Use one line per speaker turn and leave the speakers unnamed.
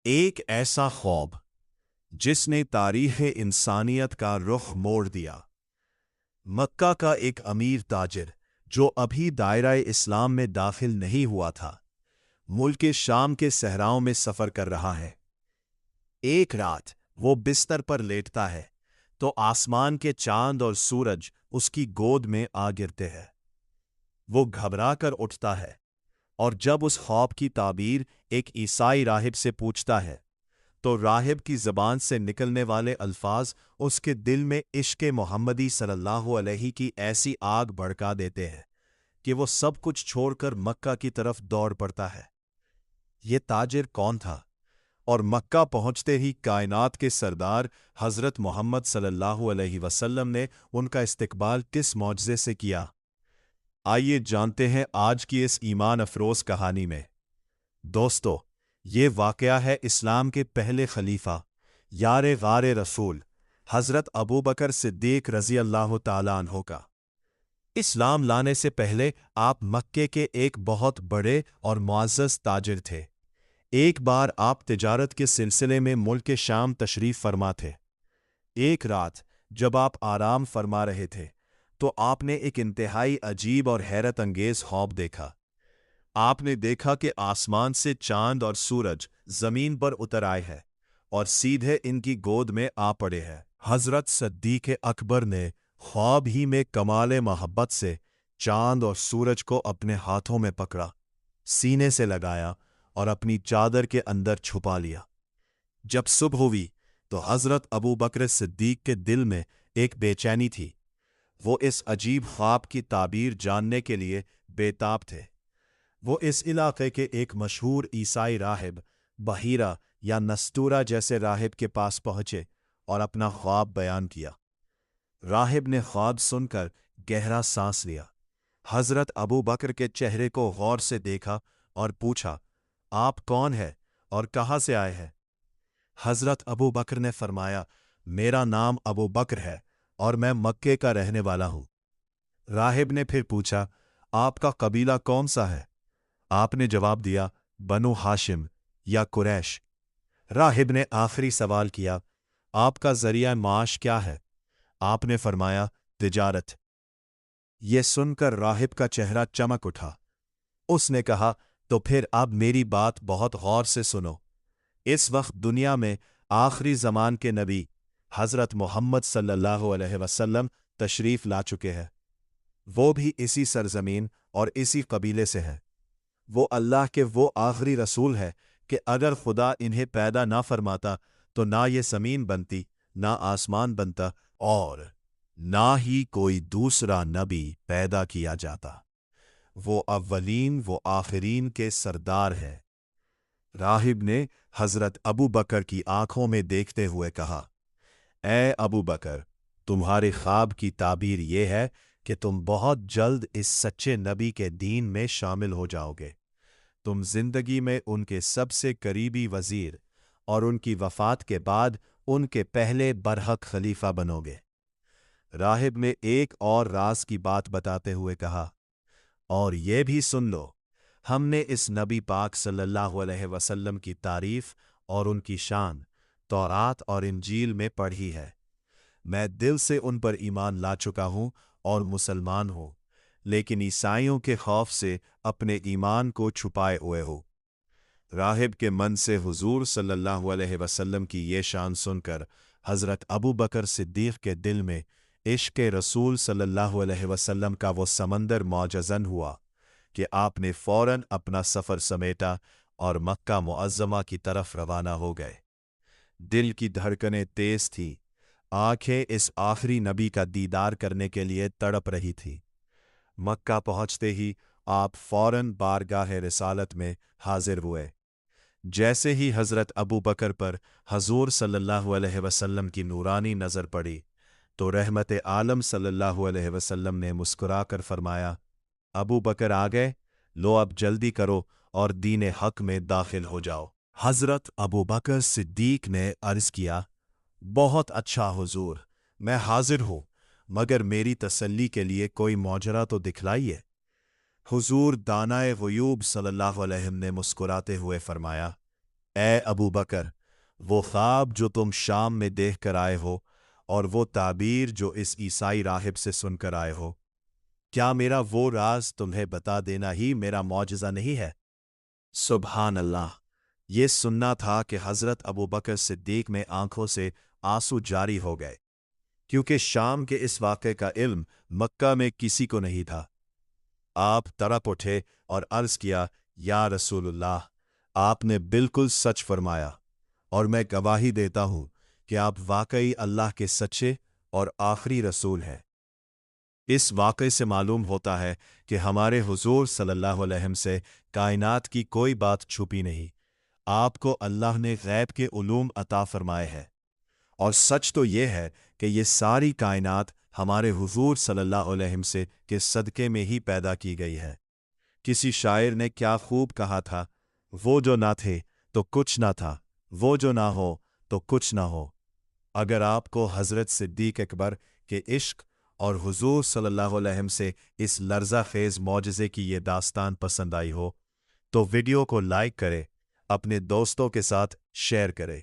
ایک ایسا خواب جس نے تاریخ انسانیت کا رخ موڑ دیا۔ مکہ کا ایک امیر تاجر جو ابھی دائرہ اسلام میں داخل نہیں ہوا تھا، ملک شام کے صحراؤں میں سفر کر رہا ہے۔ ایک رات وہ بستر پر لیٹتا ہے تو آسمان کے چاند اور سورج اس کی گود میں آ گرتے ہیں۔ وہ گھبرا کر اٹھتا ہے اور جب اس خواب کی تعبیر ایک عیسائی راہب سے پوچھتا ہے تو راہب کی زبان سے نکلنے والے الفاظ اس کے دل میں عشق محمدی صلی اللہ علیہ کی ایسی آگ بھڑکا دیتے ہیں کہ وہ سب کچھ چھوڑ کر مکہ کی طرف دوڑ پڑتا ہے۔ یہ تاجر کون تھا اور مکہ پہنچتے ہی کائنات کے سردار حضرت محمد صلی اللہ علیہ وسلم نے ان کا استقبال کس معجزے سے کیا؟ آئیے جانتے ہیں آج کی اس ایمان افروز کہانی میں۔ دوستو، یہ واقعہ ہے اسلام کے پہلے خلیفہ، یار غار رسول، حضرت ابوبکر صدیق رضی اللہ تعالیٰ عنہ کا۔ اسلام لانے سے پہلے آپ مکے کے ایک بہت بڑے اور معزز تاجر تھے۔ ایک بار آپ تجارت کے سلسلے میں ملک شام تشریف فرما تھے۔ ایک رات جب آپ آرام فرما رہے تھے تو آپ نے ایک انتہائی عجیب اور حیرت انگیز خواب دیکھا۔ آپ نے دیکھا کہ آسمان سے چاند اور سورج زمین پر اتر آئے ہیں اور سیدھے ان کی گود میں آ پڑے ہیں۔ حضرت صدیق اکبر نے خواب ہی میں کمال محبت سے چاند اور سورج کو اپنے ہاتھوں میں پکڑا، سینے سے لگایا اور اپنی چادر کے اندر چھپا لیا۔ جب صبح ہوئی تو حضرت ابوبکر صدیق کے دل میں ایک بے چینی تھی۔ وہ اس عجیب خواب کی تعبیر جاننے کے لیے بے تاب تھے۔ وہ اس علاقے کے ایک مشہور عیسائی راہب بحیرہ یا نستورہ جیسے راہب کے پاس پہنچے اور اپنا خواب بیان کیا۔ راہب نے خواب سن کر گہرا سانس لیا، حضرت ابوبکر کے چہرے کو غور سے دیکھا اور پوچھا، آپ کون ہیں اور کہاں سے آئے ہیں؟ حضرت ابوبکر نے فرمایا، میرا نام ابوبکر ہے اور میں مکے کا رہنے والا ہوں۔ راہب نے پھر پوچھا، آپ کا قبیلہ کون سا ہے؟ آپ نے جواب دیا، بنو ہاشم یا قریش۔ راہب نے آخری سوال کیا، آپ کا ذریعہ معاش کیا ہے؟ آپ نے فرمایا، تجارت۔ یہ سن کر راہب کا چہرہ چمک اٹھا۔ اس نے کہا، تو پھر اب میری بات بہت غور سے سنو۔ اس وقت دنیا میں آخری زمان کے نبی حضرت محمد صلی اللہ علیہ وسلم تشریف لا چکے ہیں۔ وہ بھی اسی سرزمین اور اسی قبیلے سے ہیں۔ وہ اللہ کے وہ آخری رسول ہے کہ اگر خدا انہیں پیدا نہ فرماتا تو نہ یہ زمین بنتی، نہ آسمان بنتا اور نہ ہی کوئی دوسرا نبی پیدا کیا جاتا۔ وہ اولین و آخرین کے سردار ہے۔ راہب نے حضرت ابوبکر کی آنکھوں میں دیکھتے ہوئے کہا، اے ابوبکر، تمہارے خواب کی تعبیر یہ ہے کہ تم بہت جلد اس سچے نبی کے دین میں شامل ہو جاؤ گے۔ تم زندگی میں ان کے سب سے قریبی وزیر اور ان کی وفات کے بعد ان کے پہلے برحق خلیفہ بنو گے۔ راہب نے ایک اور راز کی بات بتاتے ہوئے کہا، اور یہ بھی سن لو، ہم نے اس نبی پاک صلی اللہ علیہ وسلم کی تعریف اور ان کی شان تورات اور انجیل میں پڑھی ہے۔ میں دل سے ان پر ایمان لا چکا ہوں اور مسلمان ہوں، لیکن عیسائیوں کے خوف سے اپنے ایمان کو چھپائے ہوئے ہو۔ راہب کے من سے حضور صلی اللہ علیہ وسلم کی یہ شان سن کر حضرت ابوبکر صدیق کے دل میں عشق رسول صلی اللہ علیہ وسلم کا وہ سمندر موجزن ہوا کہ آپ نے فوراً اپنا سفر سمیٹا اور مکہ معظمہ کی طرف روانہ ہو گئے۔ دل کی دھڑکنیں تیز تھیں، آنکھیں اس آخری نبی کا دیدار کرنے کے لیے تڑپ رہی تھی۔ مکہ پہنچتے ہی آپ فوراً بارگاہ رسالت میں حاضر ہوئے۔ جیسے ہی حضرت ابوبکر پر حضور صلی اللہ علیہ وسلم کی نورانی نظر پڑی تو رحمت عالم صلی اللہ علیہ وسلم نے مسکرا کر فرمایا، ابوبکر آ گئے، لو اب جلدی کرو اور دین حق میں داخل ہو جاؤ۔ حضرت ابوبکر صدیق نے عرض کیا، بہت اچھا حضور، میں حاضر ہوں، مگر میری تسلی کے لیے کوئی معجزہ تو دکھلائیے۔ حضور دانائے غیوب صلی اللہ علیہ وسلم نے مسکراتے ہوئے فرمایا، اے ابو بکر، وہ خواب جو تم شام میں دیکھ کر آئے ہو اور وہ تعبیر جو اس عیسائی راہب سے سن کر آئے ہو، کیا میرا وہ راز تمہیں بتا دینا ہی میرا معجزہ نہیں ہے؟ سبحان اللہ! یہ سننا تھا کہ حضرت ابو بکر صدیق میں آنکھوں سے آنسو جاری ہو گئے، کیونکہ شام کے اس واقعے کا علم مکہ میں کسی کو نہیں تھا۔ آپ تڑپ اٹھے اور عرض کیا، یا رسول اللہ، آپ نے بالکل سچ فرمایا، اور میں گواہی دیتا ہوں کہ آپ واقعی اللہ کے سچے اور آخری رسول ہیں۔ اس واقعے سے معلوم ہوتا ہے کہ ہمارے حضور صلی اللہ علیہ وسلم سے کائنات کی کوئی بات چھپی نہیں۔ آپ کو اللہ نے غیب کے علوم عطا فرمائے ہیں، اور سچ تو یہ ہے کہ یہ ساری کائنات ہمارے حضور صلی اللہ علیہ وسلم سے کے صدقے میں ہی پیدا کی گئی ہے۔ کسی شاعر نے کیا خوب کہا تھا، وہ جو نہ تھے تو کچھ نہ تھا، وہ جو نہ ہو تو کچھ نہ ہو۔ اگر آپ کو حضرت صدیق اکبر کے عشق اور حضور صلی اللہ علیہ وسلم سے اس لرزہ خیز معجزے کی یہ داستان پسند آئی ہو تو ویڈیو کو لائک کرے، اپنے دوستوں کے ساتھ شیئر کرے۔